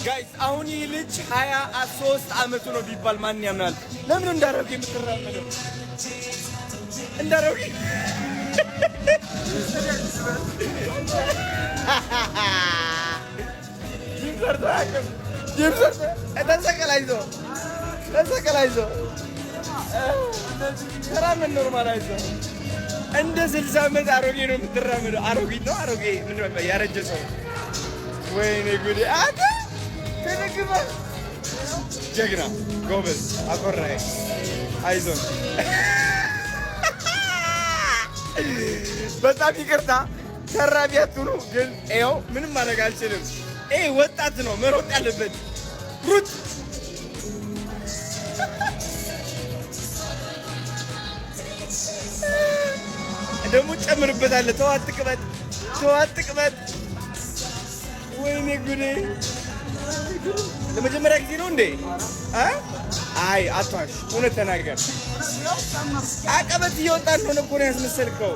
ጋይስ አሁን ይህ ልጅ 23 ዓመቱ ነው ቢባል ማን ያምናል? ለምን እንዳረገ የምትራመደው እንዳረገ ተሰቀላይዞ ተራመድ ኖርማላይዞ እንደ 60 ዓመት አሮጌ ነው የምትራመደው። አሮጊት ነው አሮጌ ምንድን ነው ያረጀ ሰው። ወይኔ ጉዴ! አንተ ተደግፈ ጀግና ጎበዝ አኮራይ አይዞን። በጣም ይቅርታ ተራቢ አትሁኑ፣ ግን ይኸው ምንም ማድረግ አልችልም። ይሄ ወጣት ነው መሮጥ ያለበት ሩጥ። ደግሞ ጨምርበታለህ። ተው አትቅበጥ። ወይኔ ጉዴ! ለመጀመሪያ ጊዜ ነው እንዴ? አይ አትዋሽ፣ እውነት ተናገር። አቀበት እየወጣ እንደሆነ እኮ ነው ያስመሰልከው።